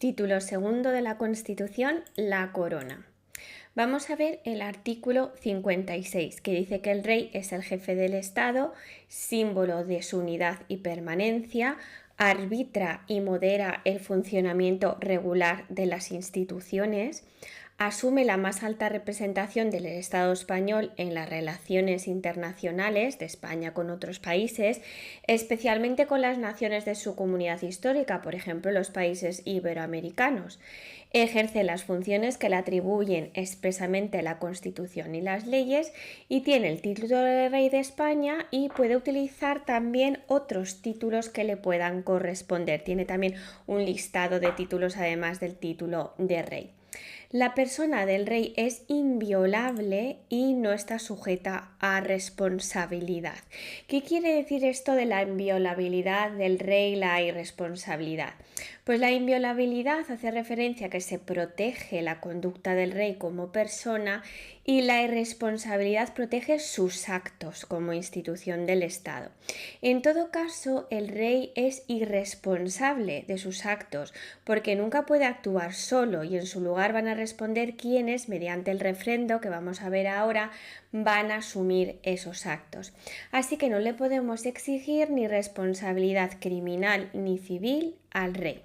Título segundo de la Constitución, la corona. Vamos a ver el artículo 56, que dice que el rey es el jefe del Estado, símbolo de su unidad y permanencia, arbitra y modera el funcionamiento regular de las instituciones, asume la más alta representación del Estado español en las relaciones internacionales de España con otros países, especialmente con las naciones de su comunidad histórica, por ejemplo, los países iberoamericanos. Ejerce las funciones que le atribuyen expresamente la Constitución y las leyes y tiene el título de Rey de España y puede utilizar también otros títulos que le puedan corresponder. Tiene también un listado de títulos además del título de Rey. La persona del rey es inviolable y no está sujeta a responsabilidad. ¿Qué quiere decir esto de la inviolabilidad del rey, la irresponsabilidad? Pues la inviolabilidad hace referencia a que se protege la conducta del rey como persona y la irresponsabilidad protege sus actos como institución del Estado. En todo caso, el rey es irresponsable de sus actos porque nunca puede actuar solo y en su lugar van a responder quienes, mediante el refrendo que vamos a ver ahora, van a asumir esos actos. Así que no le podemos exigir ni responsabilidad criminal ni civil al rey.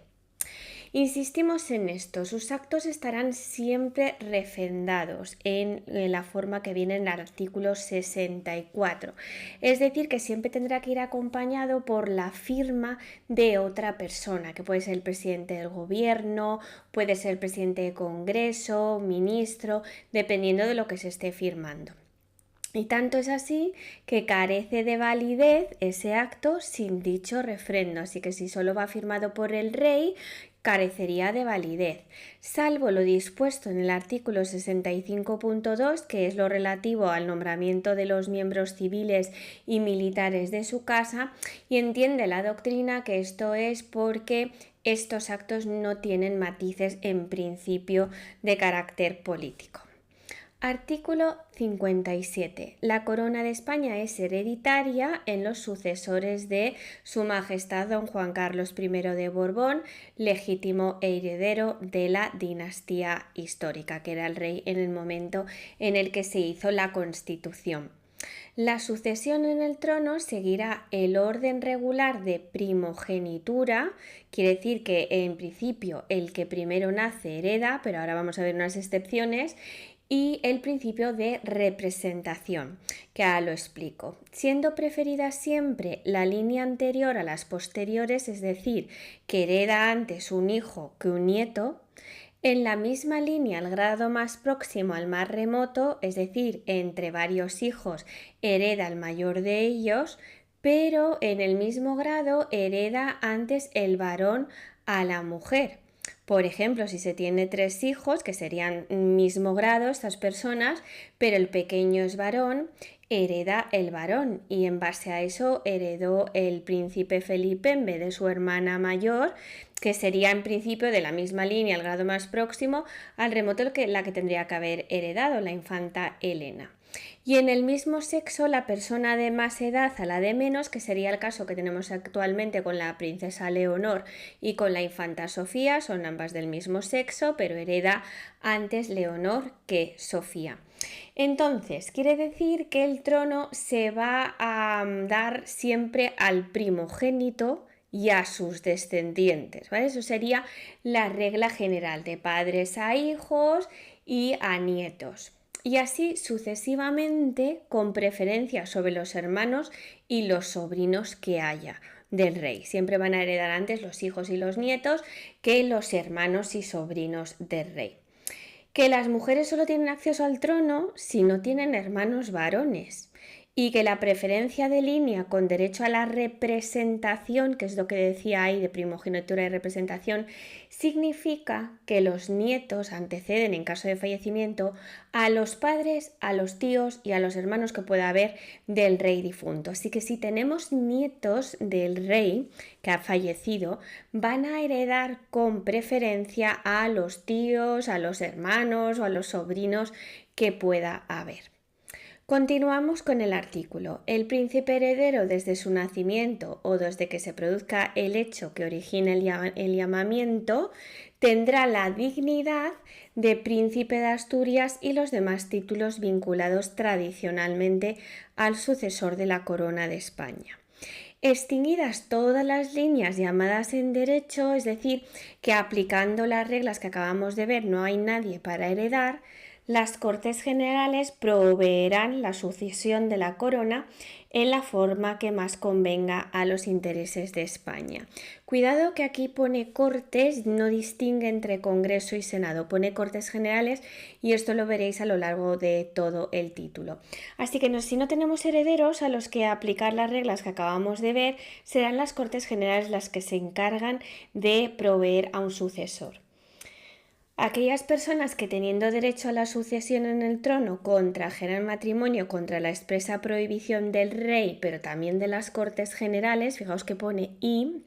Insistimos en esto, sus actos estarán siempre refrendados en la forma que viene en el artículo 64, es decir, que siempre tendrá que ir acompañado por la firma de otra persona, que puede ser el presidente del gobierno, puede ser el presidente de Congreso, ministro, dependiendo de lo que se esté firmando. Y tanto es así que carece de validez ese acto sin dicho refrendo, así que si solo va firmado por el rey, carecería de validez, salvo lo dispuesto en el artículo 65.2, que es lo relativo al nombramiento de los miembros civiles y militares de su casa, y entiende la doctrina que esto es porque estos actos no tienen matices en principio de carácter político. Artículo 57. La corona de España es hereditaria en los sucesores de Su Majestad Don Juan Carlos I de Borbón, legítimo heredero de la dinastía histórica, que era el rey en el momento en el que se hizo la Constitución. La sucesión en el trono seguirá el orden regular de primogenitura, quiere decir que en principio el que primero nace hereda, pero ahora vamos a ver unas excepciones, y el principio de representación, que ahora lo explico, siendo preferida siempre la línea anterior a las posteriores, es decir, que hereda antes un hijo que un nieto. En la misma línea, el grado más próximo al más remoto, es decir, entre varios hijos, hereda el mayor de ellos, pero en el mismo grado hereda antes el varón a la mujer. Por ejemplo, si se tiene 3 hijos, que serían mismo grado estas personas, pero el pequeño es varón, hereda el varón y en base a eso heredó el príncipe Felipe en vez de su hermana mayor, que sería en principio de la misma línea, el grado más próximo al remoto la que tendría que haber heredado, la infanta Elena. Y en el mismo sexo, la persona de más edad a la de menos, que sería el caso que tenemos actualmente con la princesa Leonor y con la infanta Sofía, son ambas del mismo sexo, pero hereda antes Leonor que Sofía. Entonces, quiere decir que el trono se va a dar siempre al primogénito y a sus descendientes, ¿vale? Eso sería la regla general, de padres a hijos y a nietos. Y así sucesivamente, con preferencia sobre los hermanos y los sobrinos que haya del rey. Siempre van a heredar antes los hijos y los nietos que los hermanos y sobrinos del rey. Que las mujeres solo tienen acceso al trono si no tienen hermanos varones. Y que la preferencia de línea con derecho a la representación, que es lo que decía ahí de primogenitura y representación, significa que los nietos anteceden en caso de fallecimiento a los padres, a los tíos y a los hermanos que pueda haber del rey difunto. Así que si tenemos nietos del rey que ha fallecido, van a heredar con preferencia a los tíos, a los hermanos o a los sobrinos que pueda haber. Continuamos con el artículo. El príncipe heredero desde su nacimiento o desde que se produzca el hecho que origine el llamamiento tendrá la dignidad de príncipe de Asturias y los demás títulos vinculados tradicionalmente al sucesor de la corona de España. Extinguidas todas las líneas llamadas en derecho, es decir, que aplicando las reglas que acabamos de ver no hay nadie para heredar, las Cortes Generales proveerán la sucesión de la corona en la forma que más convenga a los intereses de España. Cuidado que aquí pone Cortes, no distingue entre Congreso y Senado, pone Cortes Generales y esto lo veréis a lo largo de todo el título. Así que si no tenemos herederos a los que aplicar las reglas que acabamos de ver, serán las Cortes Generales las que se encargan de proveer a un sucesor. Aquellas personas que teniendo derecho a la sucesión en el trono contrajeran matrimonio contra la expresa prohibición del rey, pero también de las Cortes Generales, fijaos que pone y,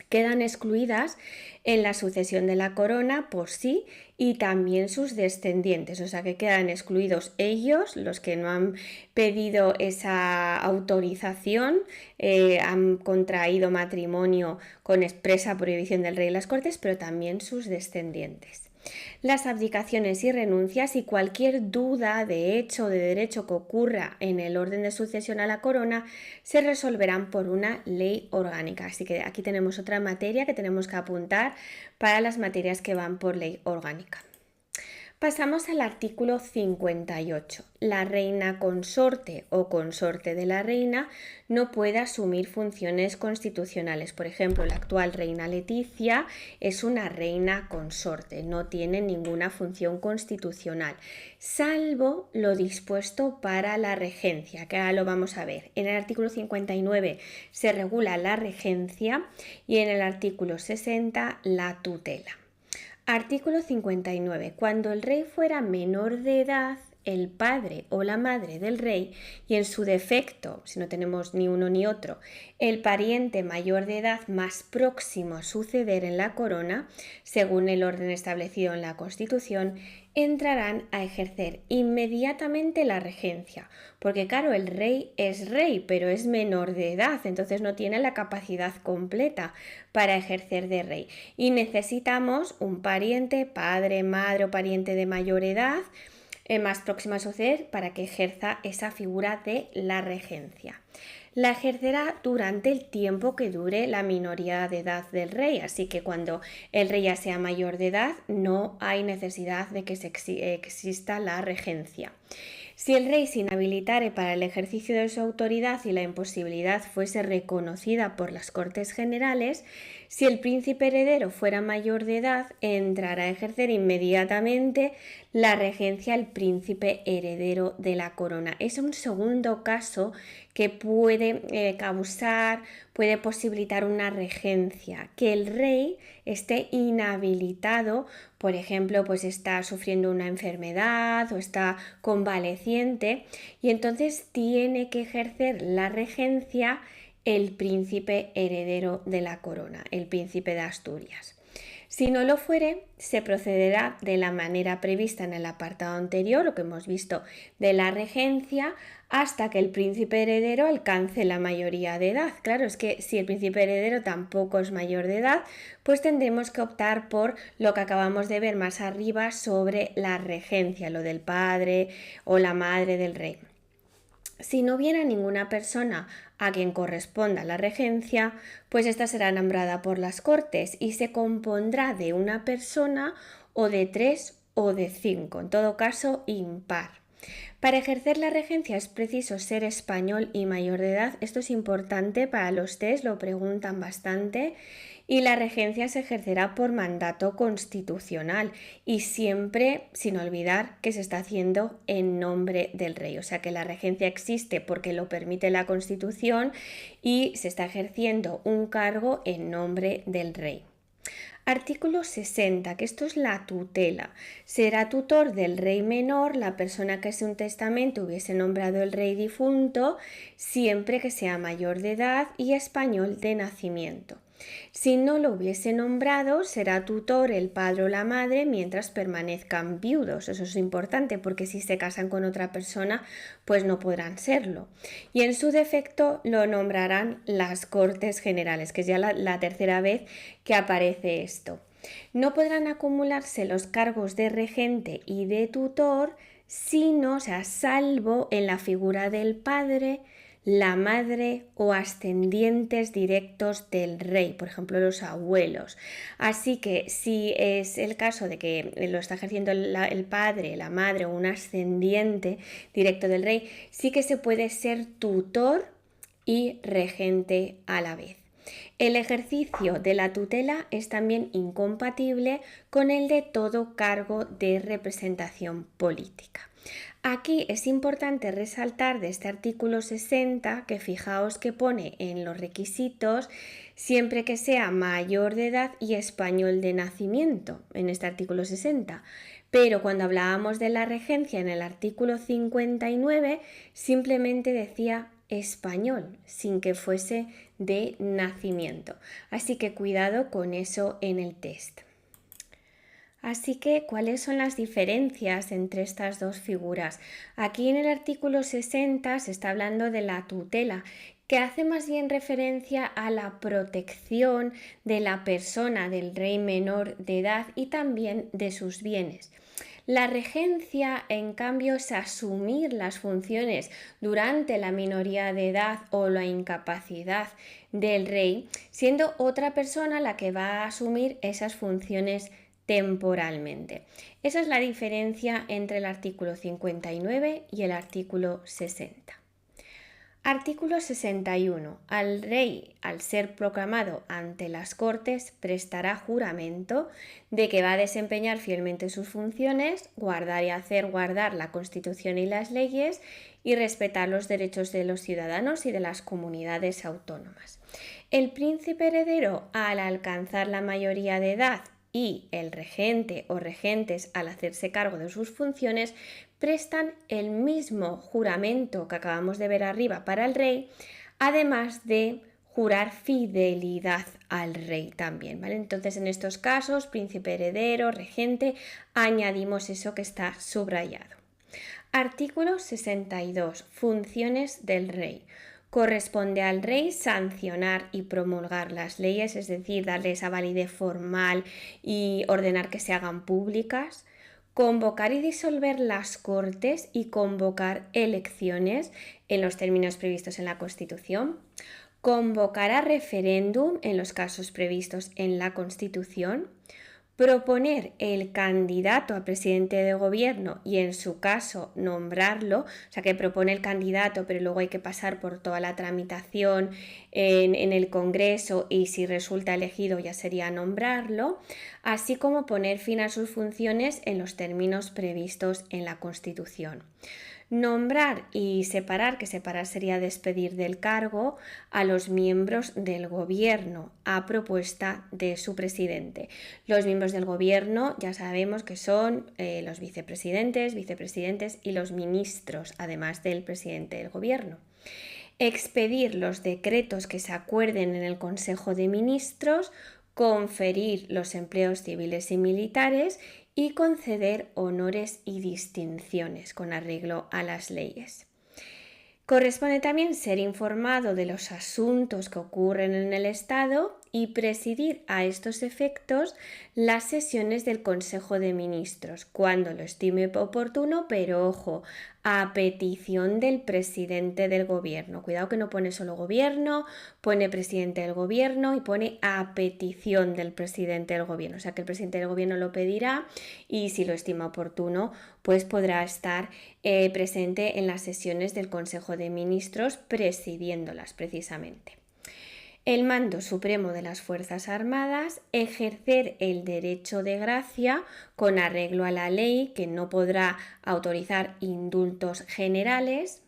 quedan excluidas en la sucesión de la corona por sí y también sus descendientes, o sea que quedan excluidos ellos, los que no han pedido esa autorización, han contraído matrimonio con expresa prohibición del rey y las Cortes, pero también sus descendientes. Las abdicaciones y renuncias y cualquier duda de hecho o de derecho que ocurra en el orden de sucesión a la corona se resolverán por una ley orgánica. Así que aquí tenemos otra materia que tenemos que apuntar para las materias que van por ley orgánica. Pasamos al artículo 58. La reina consorte o consorte de la reina no puede asumir funciones constitucionales. Por ejemplo, la actual reina Leticia es una reina consorte, no tiene ninguna función constitucional, salvo lo dispuesto para la regencia, que ahora lo vamos a ver. En el artículo 59 se regula la regencia y en el artículo 60 la tutela. Artículo 59. Cuando el rey fuera menor de edad, el padre o la madre del rey, y en su defecto, si no tenemos ni uno ni otro, el pariente mayor de edad más próximo a suceder en la corona, según el orden establecido en la Constitución, entrarán a ejercer inmediatamente la regencia, porque claro, el rey es rey, pero es menor de edad, entonces no tiene la capacidad completa para ejercer de rey. Y necesitamos un pariente, padre, madre o pariente de mayor edad, más próxima a suceder para que ejerza esa figura de la regencia. La ejercerá durante el tiempo que dure la minoría de edad del rey, así que cuando el rey ya sea mayor de edad no hay necesidad de que exista la regencia. Si el rey se inhabilitare para el ejercicio de su autoridad y la imposibilidad fuese reconocida por las Cortes Generales, si el príncipe heredero fuera mayor de edad, entrará a ejercer inmediatamente la regencia el príncipe heredero de la corona. Es un segundo caso que puede puede posibilitar una regencia, que el rey esté inhabilitado, por ejemplo, pues está sufriendo una enfermedad o está convaleciente y entonces tiene que ejercer la regencia el príncipe heredero de la corona, el príncipe de Asturias. Si no lo fuere, se procederá de la manera prevista en el apartado anterior, lo que hemos visto de la regencia, hasta que el príncipe heredero alcance la mayoría de edad. Claro, es que si el príncipe heredero tampoco es mayor de edad, pues tendremos que optar por lo que acabamos de ver más arriba sobre la regencia, lo del padre o la madre del rey. Si no hubiera ninguna persona a quien corresponda la regencia, pues esta será nombrada por las Cortes y se compondrá de una persona o de 3 o de 5, en todo caso impar. Para ejercer la regencia es preciso ser español y mayor de edad. Esto es importante para los test, lo preguntan bastante. Y la regencia se ejercerá por mandato constitucional y siempre sin olvidar que se está haciendo en nombre del rey. O sea que la regencia existe porque lo permite la Constitución y se está ejerciendo un cargo en nombre del rey. Artículo 60, que esto es la tutela. Será tutor del rey menor la persona que en un testamento hubiese nombrado el rey difunto, siempre que sea mayor de edad y español de nacimiento. Si no lo hubiese nombrado, será tutor el padre o la madre mientras permanezcan viudos. Eso es importante porque si se casan con otra persona, pues no podrán serlo. Y en su defecto lo nombrarán las Cortes Generales, que es ya la tercera vez que aparece esto. No podrán acumularse los cargos de regente y de tutor, sino, o sea, salvo en la figura del padre, la madre o ascendientes directos del rey, por ejemplo los abuelos. Así que si es el caso de que lo está ejerciendo el padre, la madre o un ascendiente directo del rey, sí que se puede ser tutor y regente a la vez. El ejercicio de la tutela es también incompatible con el de todo cargo de representación política. Aquí es importante resaltar de este artículo 60 que fijaos que pone en los requisitos siempre que sea mayor de edad y español de nacimiento, en este artículo 60. Pero cuando hablábamos de la regencia en el artículo 59 simplemente decía español, sin que fuese de nacimiento. Así que cuidado con eso en el test. Así que, ¿cuáles son las diferencias entre estas dos figuras? Aquí en el artículo 60 se está hablando de la tutela, que hace más bien referencia a la protección de la persona del rey menor de edad y también de sus bienes. La regencia, en cambio, es asumir las funciones durante la minoría de edad o la incapacidad del rey, siendo otra persona la que va a asumir esas funciones temporalmente. Esa es la diferencia entre el artículo 59 y el artículo 60. Artículo 61. Al rey, al ser proclamado ante las Cortes, prestará juramento de que va a desempeñar fielmente sus funciones, guardar y hacer guardar la Constitución y las leyes y respetar los derechos de los ciudadanos y de las comunidades autónomas. El príncipe heredero, al alcanzar la mayoría de edad, y el regente o regentes, al hacerse cargo de sus funciones, prestan el mismo juramento que acabamos de ver arriba para el rey, además de jurar fidelidad al rey también, ¿vale? Entonces, en estos casos, príncipe heredero, regente, añadimos eso que está subrayado. Artículo 62. Funciones del rey. Corresponde al rey sancionar y promulgar las leyes, es decir, darle esa validez formal y ordenar que se hagan públicas, convocar y disolver las Cortes y convocar elecciones en los términos previstos en la Constitución, convocar a referéndum en los casos previstos en la Constitución, proponer el candidato a presidente de gobierno y en su caso nombrarlo, o sea que propone el candidato pero luego hay que pasar por toda la tramitación en el Congreso y si resulta elegido ya sería nombrarlo, así como poner fin a sus funciones en los términos previstos en la Constitución. Nombrar y separar, que separar sería despedir del cargo a los miembros del gobierno a propuesta de su presidente. Los miembros del gobierno ya sabemos que son los vicepresidentes, vicepresidentes y los ministros, además del presidente del gobierno. Expedir los decretos que se acuerden en el Consejo de Ministros, conferir los empleos civiles y militares y conceder honores y distinciones con arreglo a las leyes. Corresponde también ser informado de los asuntos que ocurren en el Estado y presidir a estos efectos las sesiones del Consejo de Ministros, cuando lo estime oportuno, pero ojo, a petición del presidente del gobierno. Cuidado que no pone solo gobierno, pone presidente del gobierno y pone a petición del presidente del gobierno. O sea que el presidente del gobierno lo pedirá y si lo estima oportuno, pues podrá estar presente en las sesiones del Consejo de Ministros presidiéndolas precisamente. El mando supremo de las Fuerzas Armadas, ejercer el derecho de gracia con arreglo a la ley, que no podrá autorizar indultos generales.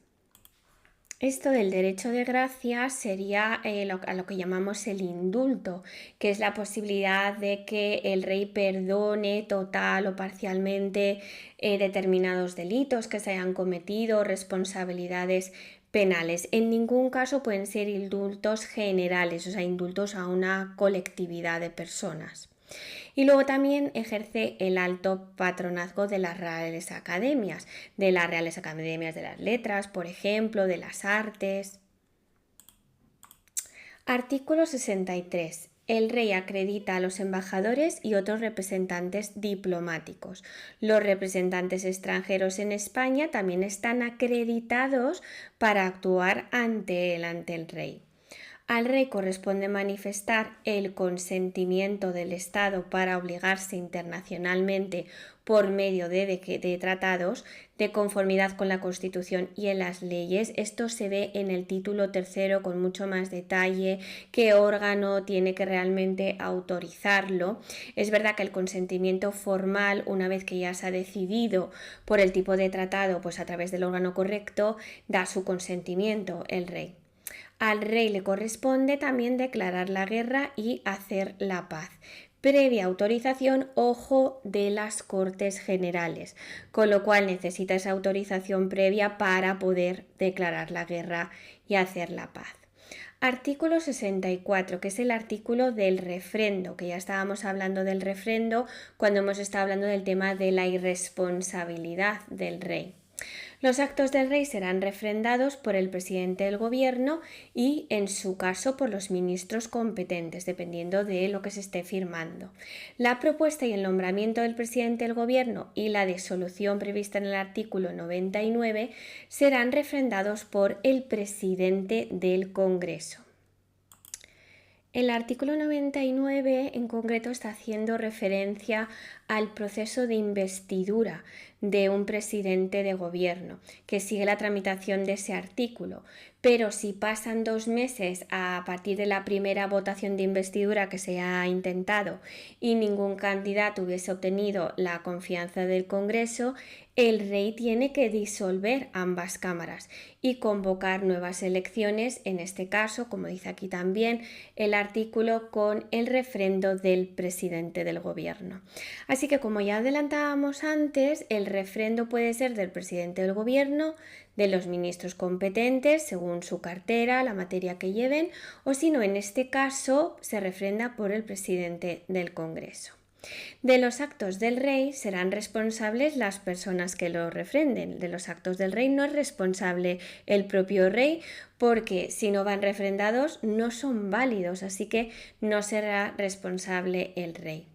Esto del derecho de gracia sería a lo que llamamos el indulto, que es la posibilidad de que el rey perdone total o parcialmente determinados delitos que se hayan cometido, responsabilidades penales. En ningún caso pueden ser indultos generales, o sea, indultos a una colectividad de personas. Y luego también ejerce el alto patronazgo de las Reales Academias, de las Reales Academias de las Letras, por ejemplo, de las Artes. Artículo 63. El rey acredita a los embajadores y otros representantes diplomáticos. Los representantes extranjeros en España también están acreditados para actuar ante el rey. Al rey corresponde manifestar el consentimiento del Estado para obligarse internacionalmente por medio de tratados de conformidad con la Constitución y en las leyes. Esto se ve en el título tercero con mucho más detalle, qué órgano tiene que realmente autorizarlo. Es verdad que el consentimiento formal, una vez que ya se ha decidido por el tipo de tratado, pues a través del órgano correcto, da su consentimiento el rey. Al rey le corresponde también declarar la guerra y hacer la paz, previa autorización, ojo, de las Cortes Generales, con lo cual necesita esa autorización previa para poder declarar la guerra y hacer la paz. Artículo 64, que es el artículo del refrendo, que ya estábamos hablando del refrendo cuando hemos estado hablando del tema de la irresponsabilidad del rey. Los actos del rey serán refrendados por el presidente del gobierno y, en su caso, por los ministros competentes, dependiendo de lo que se esté firmando. La propuesta y el nombramiento del presidente del gobierno y la disolución prevista en el artículo 99 serán refrendados por el presidente del Congreso. El artículo 99 en concreto está haciendo referencia al proceso de investidura de un presidente de gobierno, que sigue la tramitación de ese artículo. Pero si pasan 2 meses a partir de la primera votación de investidura que se ha intentado y ningún candidato hubiese obtenido la confianza del Congreso, el rey tiene que disolver ambas cámaras y convocar nuevas elecciones, en este caso, como dice aquí también el artículo, con el refrendo del presidente del gobierno. Así que, como ya adelantábamos antes, el refrendo puede ser del presidente del gobierno, de los ministros competentes, según su cartera, la materia que lleven, o si no, en este caso, se refrenda por el presidente del Congreso. De los actos del rey serán responsables las personas que lo refrenden. De los actos del rey no es responsable el propio rey, porque si no van refrendados no son válidos, así que no será responsable el rey.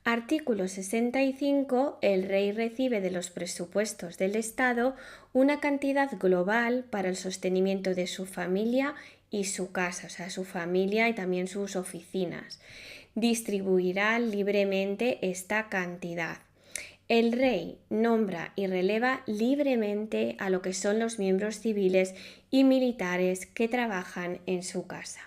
Artículo 65. El rey recibe de los presupuestos del Estado una cantidad global para el sostenimiento de su familia y su casa, o sea, su familia y también sus oficinas. Distribuirá libremente esta cantidad. El rey nombra y releva libremente a lo que son los miembros civiles y militares que trabajan en su casa.